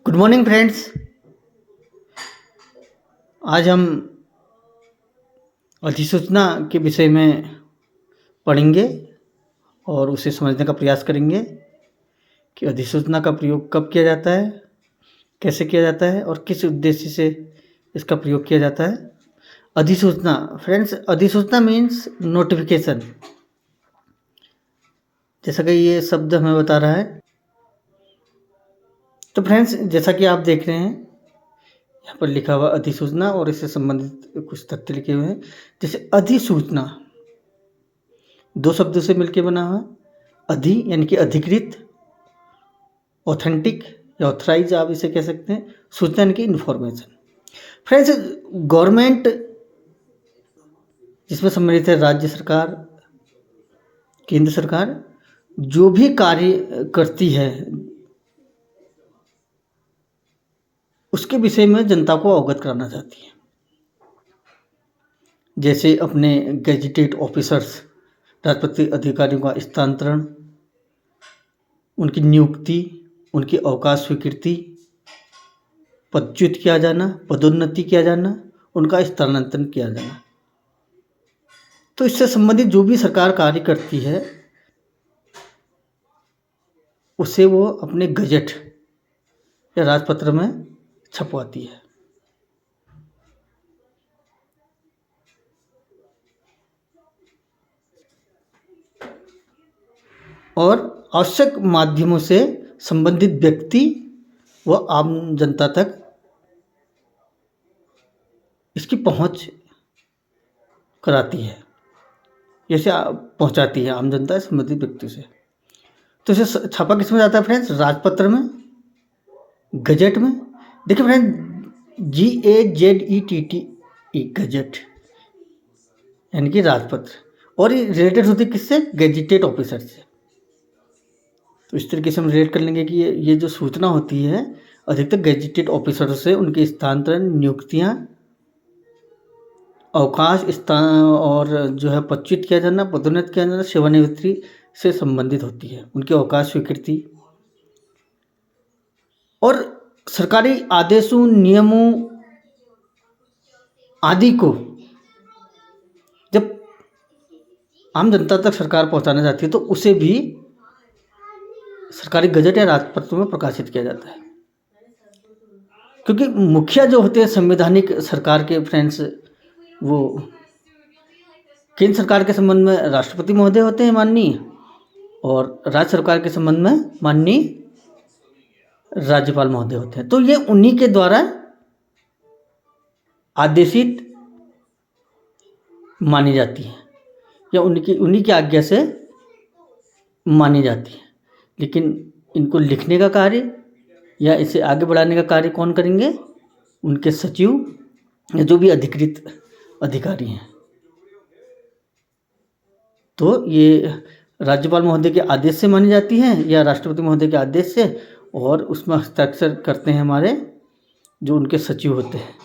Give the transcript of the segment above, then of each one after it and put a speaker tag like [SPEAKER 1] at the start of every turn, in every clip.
[SPEAKER 1] Good morning friends. आज हम अधिसूचना के विषय में पढ़ेंगे और उसे समझने का प्रयास करेंगे कि अधिसूचना का प्रयोग कब किया जाता है, कैसे किया जाता है और किस उद्देश्य से इसका प्रयोग किया जाता है। अधिसूचना फ्रेंड्स, अधिसूचना मीन्स नोटिफिकेशन, जैसा कि ये शब्द हमें बता रहा है। तो फ्रेंड्स, जैसा कि आप देख रहे हैं यहाँ पर लिखा हुआ अधिसूचना और इससे संबंधित कुछ तथ्य लिखे हुए हैं। जैसे अधिसूचना दो शब्दों से मिलकर बना हुआ है। अधि यानी कि अधिकृत, ऑथेंटिक या ऑथराइज आप इसे कह सकते हैं, सूचना यानी कि इन्फॉर्मेशन। फ्रेंड्स, गवर्नमेंट जिसमें सम्मिलित है राज्य सरकार, केंद्र सरकार, जो भी कार्य करती है उसके विषय में जनता को अवगत कराना चाहती है। जैसे अपने गैजेटेड ऑफिसर्स, राजपत्रित अधिकारियों का स्थानांतरण, उनकी नियुक्ति, उनकी अवकाश स्वीकृति, पदच्युत किया जाना, पदोन्नति किया जाना, उनका स्थानांतरण किया जाना। तो इससे संबंधित जो भी सरकार कार्य करती है उसे वो अपने गजट या राजपत्र में छपवाती है। और आवश्यक माध्यमों से संबंधित व्यक्ति व आम जनता तक इसकी पहुंच कराती है, जैसे पहुंचाती है आम जनता संबंधित व्यक्ति से। तो इसे छापा किस में जाता है फ्रेंड्स? राजपत्र में, गजट में। देखिए फ्रेंड्स, GAZETTE, गजट यानी कि राजपत्र, और ये रिलेटेड होती है किससे? गैजेटेड ऑफिसर से। तो इस तरीके से हम रिलेट कर लेंगे कि ये जो सूचना होती है अधिकतर गैजेटेड ऑफिसर से, उनके स्थानांतरण, नियुक्तियां, अवकाश, स्थान और जो है पदच्युत किया जाना, पदोन्नत किया जाना, सेवानिवृत्ति से संबंधित होती है, उनकी अवकाश स्वीकृति। और सरकारी आदेशों, नियमों आदि को जब आम जनता तक सरकार पहुंचाना चाहती है तो उसे भी सरकारी गजट या राजपत्र में प्रकाशित किया जाता है। क्योंकि मुखिया जो होते हैं संवैधानिक सरकार के फ्रेंड्स, वो केंद्र सरकार के संबंध में राष्ट्रपति महोदय होते हैं माननीय, और राज्य सरकार के संबंध में माननीय राज्यपाल महोदय होते हैं। तो ये उन्हीं के द्वारा आदेशित मानी जाती है या उन्हीं की आज्ञा से मानी जाती है। लेकिन इनको लिखने का कार्य या इसे आगे बढ़ाने का कार्य कौन करेंगे? उनके सचिव या जो भी अधिकृत अधिकारी हैं। तो ये राज्यपाल महोदय के आदेश से मानी जाती है या राष्ट्रपति महोदय के आदेश से, और उसमें हस्ताक्षर करते हैं हमारे जो उनके सचिव होते हैं,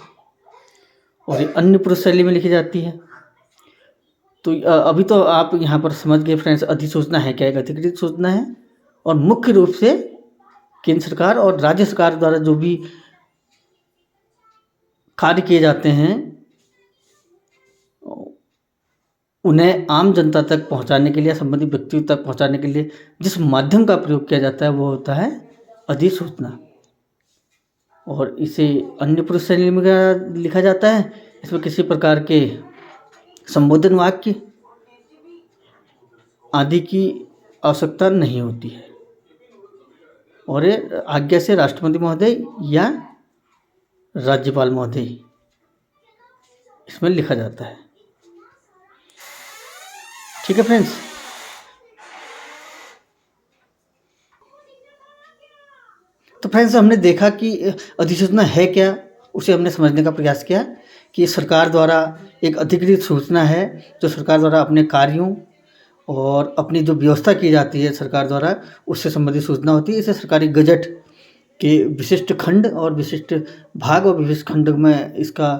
[SPEAKER 1] और ये अन्य पुरुष शैली में लिखी जाती है। तो अभी तो आप यहाँ पर समझ गए फ्रेंड्स, अधिसूचना है क्या? एक अधिकृत सूचना है, और मुख्य रूप से केंद्र सरकार और राज्य सरकार द्वारा जो भी कार्य किए जाते हैं उन्हें आम जनता तक पहुंचाने के लिए, संबंधित व्यक्तियों तक पहुंचाने के लिए जिस माध्यम का प्रयोग किया जाता है वो होता है अधिसूचना। और इसे अन्य पुरुष शैली में लिखा जाता है। इसमें किसी प्रकार के संबोधन वाक्य आदि की आवश्यकता नहीं होती है, और ये आज्ञा से राष्ट्रपति महोदय या राज्यपाल महोदय इसमें लिखा जाता है। ठीक है फ्रेंड्स। तो फ्रेंड्स, हमने देखा कि अधिसूचना है क्या, उसे हमने समझने का प्रयास किया कि सरकार द्वारा एक अधिकृत सूचना है जो सरकार द्वारा अपने कार्यों और अपनी जो व्यवस्था की जाती है सरकार द्वारा उससे संबंधित सूचना होती है। इसे सरकारी गजट के विशिष्ट खंड और विशिष्ट भाग और विशिष्ट खंड में इसका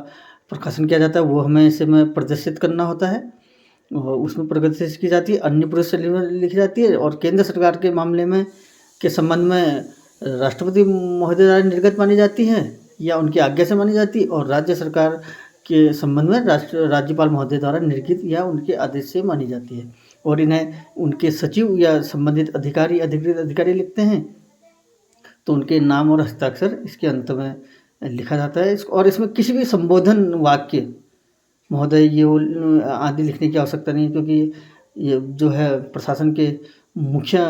[SPEAKER 1] प्रकाशन किया जाता है, वो हमें इसे में प्रदर्शित करना होता है, और उसमें प्रगति की जाती है, अन्य पुरुष से लिखी जाती है। और केंद्र सरकार के मामले में के संबंध में राष्ट्रपति महोदय द्वारा निर्गत मानी जाती हैं या उनकी आज्ञा से मानी जाती है, और राज्य सरकार के संबंध में राज्यपाल महोदय द्वारा निर्गत या उनके आदेश से मानी जाती है। और इन्हें उनके सचिव या संबंधित अधिकारी, अधिकृत अधिकारी लिखते हैं, तो उनके नाम और हस्ताक्षर इसके अंत में लिखा जाता है। और इसमें किसी भी संबोधन वाक्य महोदय ये वो आदि लिखने की आवश्यकता नहीं है, क्योंकि ये जो है प्रशासन के मुखिया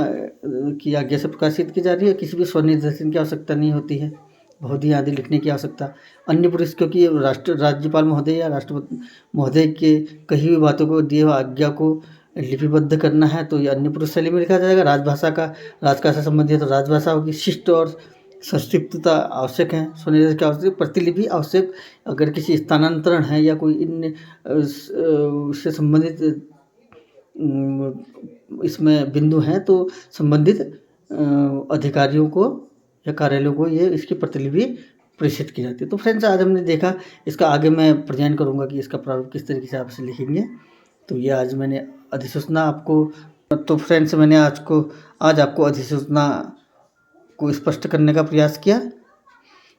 [SPEAKER 1] की आज्ञा से प्रकाशित की जा रही है। किसी भी स्वनिर्देशन की आवश्यकता नहीं होती है, बहुत ही आदि लिखने की आवश्यकता। अन्य पुरुष, क्योंकि ये राज्यपाल महोदय या राष्ट्रपति महोदय के कही हुई बातों को, दिए हुए आज्ञा को लिपिबद्ध करना है, तो ये अन्य पुरुष शैली में लिखा जाएगा। राजकाज से संबंधित तो राजभाषा होगी। शिष्ट और संक्षिप्तता आवश्यक है। स्वनिर्देश की आवश्यक, प्रतिलिपि आवश्यक। अगर किसी स्थानांतरण है या कोई अन्य उससे संबंधित इसमें बिंदु हैं, तो संबंधित अधिकारियों को या कार्यालयों को ये इसकी प्रतिलिपि प्रेषित की जाती है। तो फ्रेंड्स, आज हमने देखा, इसका आगे मैं प्रेजेंट करूँगा कि इसका प्रारूप किस तरीके से आपसे लिखेंगे। तो ये आज मैंने अधिसूचना आपको, तो फ्रेंड्स मैंने आज आपको अधिसूचना को स्पष्ट करने का प्रयास किया।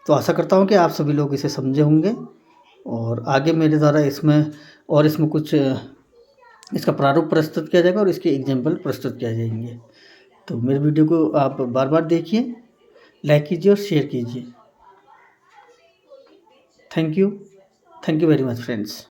[SPEAKER 1] तो आशा करता हूँ कि आप सभी लोग इसे समझे होंगे, और आगे मेरे द्वारा इसमें कुछ इसका प्रारूप प्रस्तुत किया जाएगा और इसके एग्जाम्पल प्रस्तुत किए जाएंगे। तो मेरे वीडियो को आप बार बार देखिए, लाइक कीजिए और शेयर कीजिए। Thank you very much friends.